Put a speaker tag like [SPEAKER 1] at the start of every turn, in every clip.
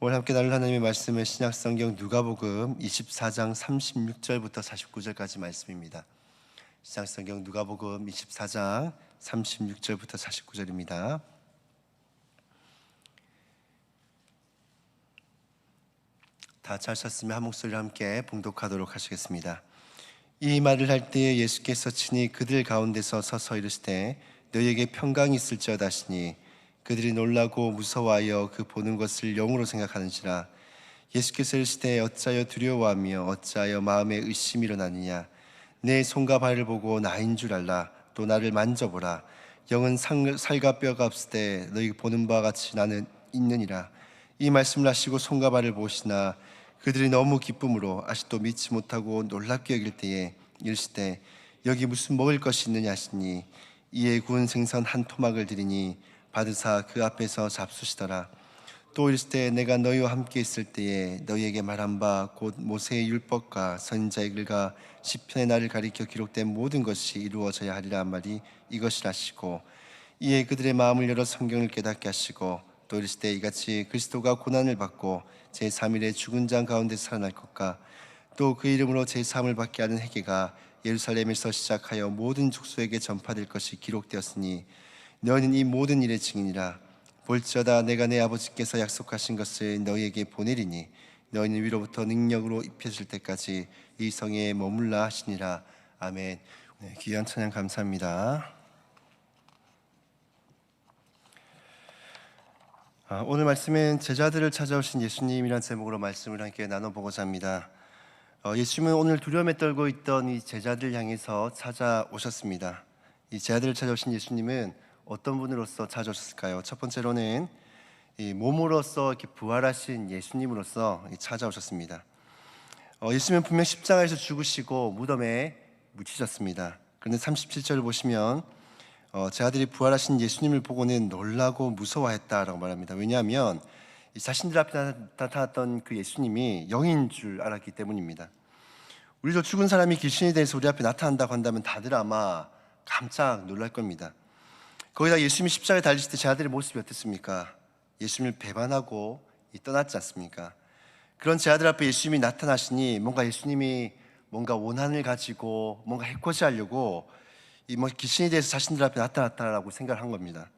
[SPEAKER 1] 오늘 함께 나눌 하나님의 말씀은 신약성경 누가복음 24장 36절부터 49절까지 말씀입니다. 신약성경 누가복음 24장 36절부터 49절입니다. 다 잘 쳤으면 한 목소리로 함께 봉독하도록 하시겠습니다. 이 말을 할 때에 예수께서 친히 그들 가운데서 서서 이르시되 너희에게 평강이 있을지어다 하시니 그들이 놀라고 무서워하여 그 보는 것을 영으로 생각하는지라. 예수께서 이르시되 어찌하여 두려워하며 어찌하여 마음에 의심이 일어나느냐. 내 손과 발을 보고 나인 줄 알라. 또 나를 만져보라. 영은 살과 뼈가 없으되 너희 보는 바와 같이 나는 있느니라. 이 말씀을 하시고 손과 발을 보시나 그들이 너무 기쁨으로 아직도 믿지 못하고 놀랍게 여길 때에 이르시되 여기 무슨 먹을 것이 있느냐 하시니 이에 구운 생선 한 토막을 드리니 받으사 그 앞에서 잡수시더라. 또 이르시되 내가 너희와 함께 있을 때에 너희에게 말한 바 곧 모세의 율법과 선지자의 글과 시편의 나를 가리켜 기록된 모든 것이 이루어져야 하리라 한 말이 이것이라 하시고 이에 그들의 마음을 열어 성경을 깨닫게 하시고 또 이르시되 이같이 그리스도가 고난을 받고 제3일에 죽은 자 가운데 살아날 것과 또 그 이름으로 제3을 받게 하는 회개가 예루살렘에서 시작하여 모든 족속에게 전파될 것이 기록되었으니 너희는 이 모든 일의 증인이라. 볼지어다 내가 내 아버지께서 약속하신 것을 너희에게 보내리니 너희는 위로부터 능력으로 입혀질 때까지 이 성에 머물라 하시니라. 아멘. 귀한 찬양 감사합니다. 오늘 말씀은 제자들을 찾아오신 예수님이란 제목으로 말씀을 함께 나눠보고자 합니다. 예수님은 오늘 두려움에 떨고 있던 이 제자들 향해서 찾아오셨습니다. 이 제자들을 찾아오신 예수님은 어떤 분으로서 찾아오셨을까요? 첫 번째로는 이 몸으로서 이렇게 부활하신 예수님으로서 찾아오셨습니다. 예수님은 분명 십자가에서 죽으시고 무덤에 묻히셨습니다. 그런데 37절을 보시면 제자들이 부활하신 예수님을 보고는 놀라고 무서워했다라고 말합니다. 왜냐하면 자신들 앞에 나타났던 그 예수님이 영인 줄 알았기 때문입니다. 우리도 죽은 사람이 귀신이 돼서 우리 앞에 나타난다고 한다면 다들 아마 깜짝 놀랄 겁니다. 거기다 예수님이 십자가에 달리실 때 제자들의 모습이 어땠습니까? 예수님을 배반하고 떠났지 않습니까? 그런 제자들 앞에 예수님이 나타나시니 뭔가 예수님이 뭔가 원한을 가지고 뭔가 해코지하려고 귀신이 돼서 자신들 앞에 나타났다라고 생각을 한 겁니다.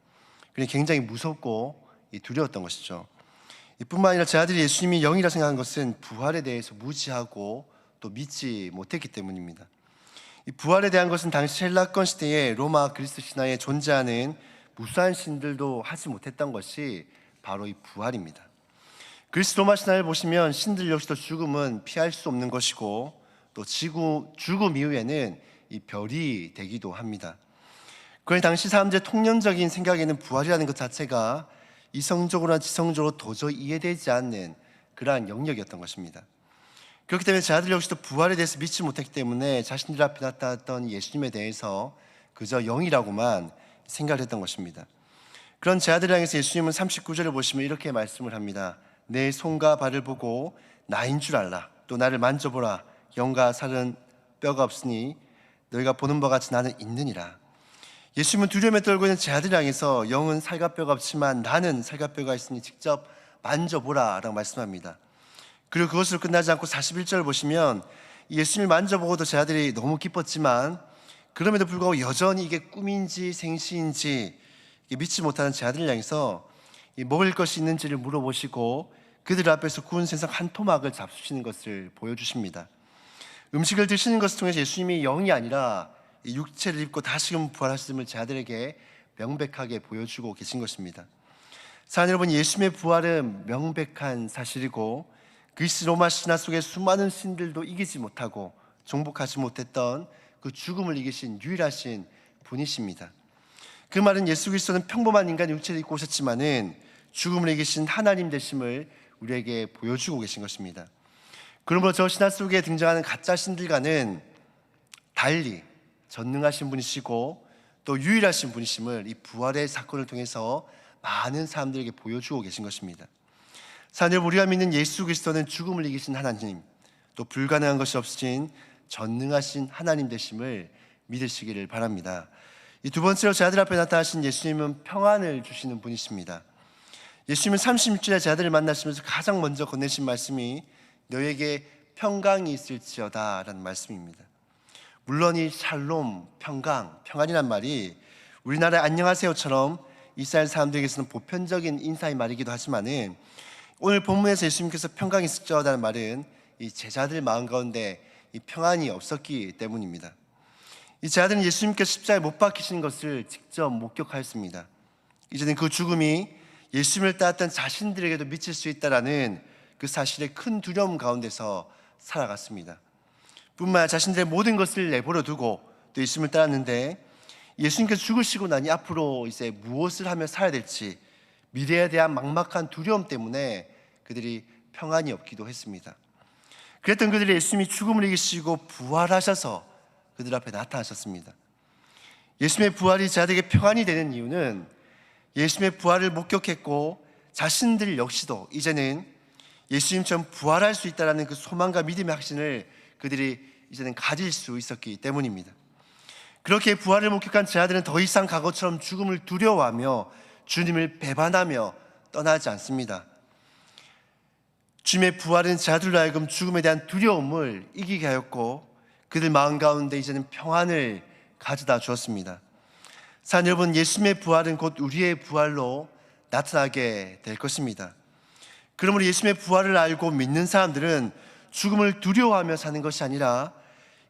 [SPEAKER 1] 그래서 굉장히 무섭고 두려웠던 것이죠. 이뿐만 아니라 제자들이 예수님이 영이라 생각한 것은 부활에 대해서 무지하고 또 믿지 못했기 때문입니다. 이 부활에 대한 것은 당시 헬라권 시대에 로마 그리스 신화에 존재하는 무수한 신들도 하지 못했던 것이 바로 이 부활입니다. 그리스 로마 신화를 보시면 신들 역시도 죽음은 피할 수 없는 것이고 또 죽음 이후에는 이 별이 되기도 합니다. 그러니 당시 사람들의 통념적인 생각에는 부활이라는 것 자체가 이성적으로나 지성적으로 도저히 이해되지 않는 그러한 영역이었던 것입니다. 그렇기 때문에 제자들 역시도 부활에 대해서 믿지 못했기 때문에 자신들 앞에 나타났던 예수님에 대해서 그저 영이라고만 생각을 했던 것입니다. 그런 제자들을 향해서 예수님은 39절을 보시면 이렇게 말씀을 합니다. 내 손과 발을 보고 나인 줄 알라. 또 나를 만져보라. 영과 살은 뼈가 없으니 너희가 보는 바와 같이 나는 있느니라. 예수님은 두려움에 떨고 있는 제자들을 향해서 영은 살과 뼈가 없지만 나는 살과 뼈가 있으니 직접 만져보라 라고 말씀합니다. 그리고 그것으로 끝나지 않고 41절 보시면 예수님을 만져보고도 제자들이 너무 기뻤지만 그럼에도 불구하고 여전히 이게 꿈인지 생시인지 믿지 못하는 제자들을 향해서 먹을 것이 있는지를 물어보시고 그들 앞에서 구운 생선 한 토막을 잡수시는 것을 보여주십니다. 음식을 드시는 것을 통해서 예수님이 영이 아니라 육체를 입고 다시금 부활하심을 제자들에게 명백하게 보여주고 계신 것입니다. 사랑하는 여러분, 예수님의 부활은 명백한 사실이고 그리스 로마 신화 속의 수많은 신들도 이기지 못하고 정복하지 못했던 그 죽음을 이기신 유일하신 분이십니다. 그 말은 예수 그리스도는 평범한 인간의 육체를 입고 오셨지만은 죽음을 이기신 하나님 되심을 우리에게 보여주고 계신 것입니다. 그러므로 저 신화 속에 등장하는 가짜 신들과는 달리 전능하신 분이시고 또 유일하신 분이심을 이 부활의 사건을 통해서 많은 사람들에게 보여주고 계신 것입니다. 사실 우리가 믿는 예수 그리스도는 죽음을 이기신 하나님, 또 불가능한 것이 없으신 전능하신 하나님 되심을 믿으시기를 바랍니다. 이 두 번째로 제자들 앞에 나타나신 예수님은 평안을 주시는 분이십니다. 예수님은 36주의 제자들을 만나시면서 가장 먼저 건네신 말씀이 너에게 평강이 있을지어다 라는 말씀입니다. 물론 이 샬롬, 평강, 평안이란 말이 우리나라의 안녕하세요처럼 이스라엘 사람들에게서는 보편적인 인사의 말이기도 하지만은 오늘 본문에서 예수님께서 평강이 있을지어다는 말은 이 제자들 마음 가운데 이 평안이 없었기 때문입니다. 이 제자들은 예수님께서 십자가에 못 박히신 것을 직접 목격하였습니다. 이제는 그 죽음이 예수님을 따랐던 자신들에게도 미칠 수 있다라는 그 사실의 큰 두려움 가운데서 살아갔습니다. 뿐만 아니라 자신들의 모든 것을 내버려 두고 또 예수님을 따랐는데 예수님께서 죽으시고 나니 앞으로 이제 무엇을 하며 살아야 될지 미래에 대한 막막한 두려움 때문에 그들이 평안이 없기도 했습니다. 그랬던 그들이 예수님이 죽음을 이기시고 부활하셔서 그들 앞에 나타나셨습니다. 예수님의 부활이 제자들에게 평안이 되는 이유는 예수님의 부활을 목격했고 자신들 역시도 이제는 예수님처럼 부활할 수 있다는 그 소망과 믿음의 확신을 그들이 이제는 가질 수 있었기 때문입니다. 그렇게 부활을 목격한 제자들은 더 이상 과거처럼 죽음을 두려워하며 주님을 배반하며 떠나지 않습니다. 주님의 부활은 제자들로 하여금 죽음에 대한 두려움을 이기게 하였고 그들 마음 가운데 이제는 평안을 가져다 주었습니다. 사랑하는 여러분, 예수님의 부활은 곧 우리의 부활로 나타나게 될 것입니다. 그러므로 예수님의 부활을 알고 믿는 사람들은 죽음을 두려워하며 사는 것이 아니라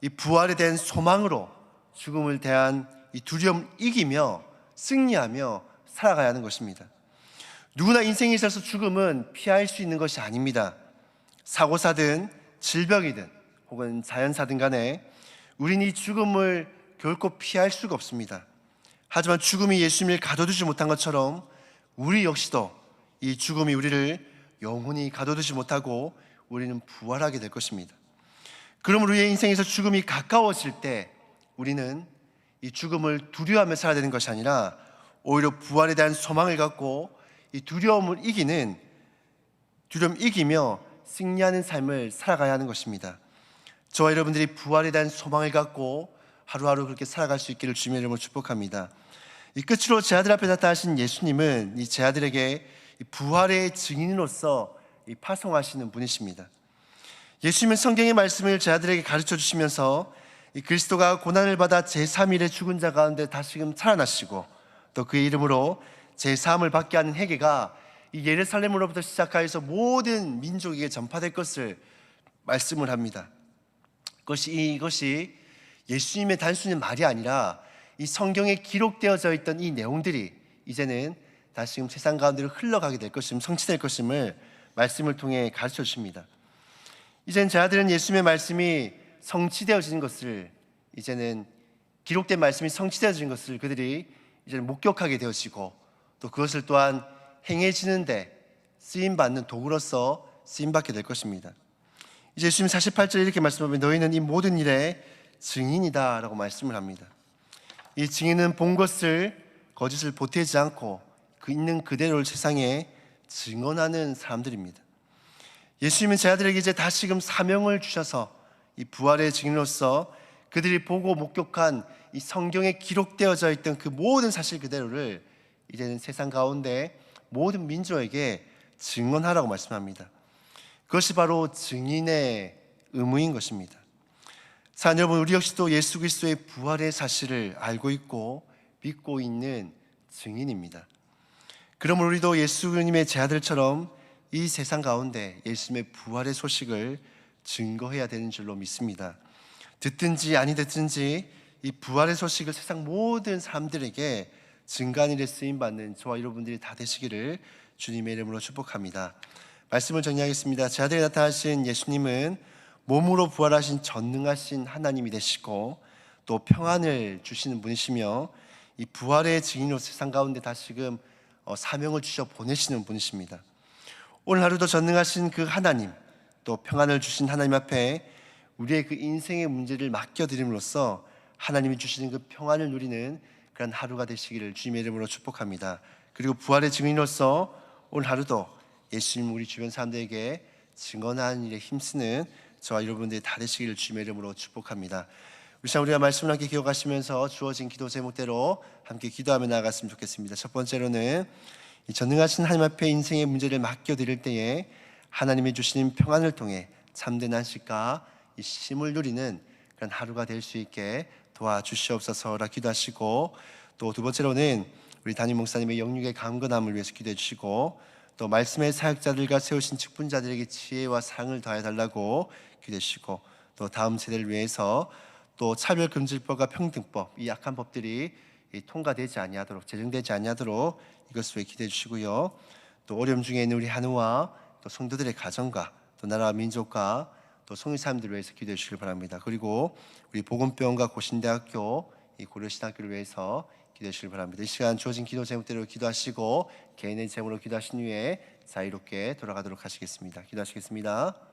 [SPEAKER 1] 이 부활에 대한 소망으로 죽음을 대한 이 두려움을 이기며 승리하며 살아가야 하는 것입니다. 누구나 인생에 있어서 죽음은 피할 수 있는 것이 아닙니다. 사고사든 질병이든 혹은 자연사든 간에 우리는 이 죽음을 결코 피할 수가 없습니다. 하지만 죽음이 예수님을 가둬두지 못한 것처럼 우리 역시도 이 죽음이 우리를 영원히 가둬두지 못하고 우리는 부활하게 될 것입니다. 그러므로 우리의 인생에서 죽음이 가까워질 때 우리는 이 죽음을 두려워하며 살아야 되는 것이 아니라 오히려 부활에 대한 소망을 갖고 이 두려움 이기며 승리하는 삶을 살아가야 하는 것입니다. 저와 여러분들이 부활에 대한 소망을 갖고 하루하루 그렇게 살아갈 수 있기를 주님의 이름으로 축복합니다. 이 끝으로 제자들 앞에 나타나신 예수님은 이 제자들에게 부활의 증인으로서 파송하시는 분이십니다. 예수님은 성경의 말씀을 제자들에게 가르쳐 주시면서 이 그리스도가 고난을 받아 제3일에 죽은 자 가운데 다시금 살아나시고 또 그의 이름으로 제3을 받게 하는 회개가 이 예루살렘으로부터 시작하여서 모든 민족에게 전파될 것을 말씀을 합니다. 이것이 예수님의 단순히 말이 아니라 이 성경에 기록되어져 있던 이 내용들이 이제는 다시금 세상 가운데로 흘러가게 될 것임, 성취될 것임을 말씀을 통해 가르쳐 주십니다. 이제는 제자들은 예수님의 말씀이 성취되어지는 것을 이제는 기록된 말씀이 성취되어지는 것을 그들이 이제는 목격하게 되어지고 또 그것을 또한 행해지는데 쓰임받는 도구로서 쓰임받게 될 것입니다. 이제 예수님 48절에 이렇게 말씀하면 너희는 이 모든 일의 증인이다 라고 말씀을 합니다. 이 증인은 본 것을 거짓을 보태지 않고 그 있는 그대로를 세상에 증언하는 사람들입니다. 예수님은 제자들에게 이제 다시금 사명을 주셔서 이 부활의 증인으로서 그들이 보고 목격한 이 성경에 기록되어져 있던 그 모든 사실 그대로를 이제는 세상 가운데 모든 민족에게 증언하라고 말씀합니다. 그것이 바로 증인의 의무인 것입니다. 사랑하는 여러분, 우리 역시도 예수 그리스도의 부활의 사실을 알고 있고 믿고 있는 증인입니다. 그러므로 우리도 예수님의 제자들처럼 이 세상 가운데 예수님의 부활의 소식을 증거해야 되는 줄로 믿습니다. 듣든지 아니 듣든지 이 부활의 소식을 세상 모든 사람들에게 증거하는 일에 쓰임받는 저와 여러분들이 다 되시기를 주님의 이름으로 축복합니다. 말씀을 정리하겠습니다. 제자들에 나타나신 예수님은 몸으로 부활하신 전능하신 하나님이 되시고 또 평안을 주시는 분이시며 이 부활의 증인으로 세상 가운데 다시금 사명을 주셔 보내시는 분이십니다. 오늘 하루도 전능하신 그 하나님 또 평안을 주신 하나님 앞에 우리의 그 인생의 문제를 맡겨드림으로써 하나님이 주시는 그 평안을 누리는 그런 하루가 되시기를 주님의 이름으로 축복합니다. 그리고 부활의 증인으로서 오늘 하루도 예수님 우리 주변 사람들에게 증언하는 일에 힘쓰는 저와 여러분들이 다 되시기를 주님의 이름으로 축복합니다. 우리가 말씀을 함께 기억하시면서 주어진 기도 제목대로 함께 기도하며 나아갔으면 좋겠습니다. 첫 번째로는 이 전능하신 하나님 앞에 인생의 문제를 맡겨드릴 때에 하나님이 주신 평안을 통해 참된 안식과 이 쉼을 누리는 그런 하루가 될 수 있게 도와주시옵소서라 기도하시고, 또 두 번째로는 우리 담임 목사님의 영육의 강건함을 위해서 기도해 주시고, 또 말씀의 사역자들과 세우신 직분자들에게 지혜와 사랑을 더해 달라고 기도해 주시고, 또 다음 세대를 위해서 또 차별금지법과 평등법, 이 약한 법들이 통과되지 아니하도록, 제정되지 아니하도록 이것을 기도해 주시고요. 또 어려움 중에 있는 우리 한우와 또 성도들의 가정과 또 나라와 민족과 또 성인 사람들을 위해서 기도해 주시길 바랍니다. 그리고 우리 보건병원과 고신대학교, 이 고려신학교를 위해서 기도해 주시길 바랍니다. 이 시간 주어진 기도 제목대로 기도하시고 개인의 제목으로 기도하신 후에 자유롭게 돌아가도록 하시겠습니다. 기도하시겠습니다.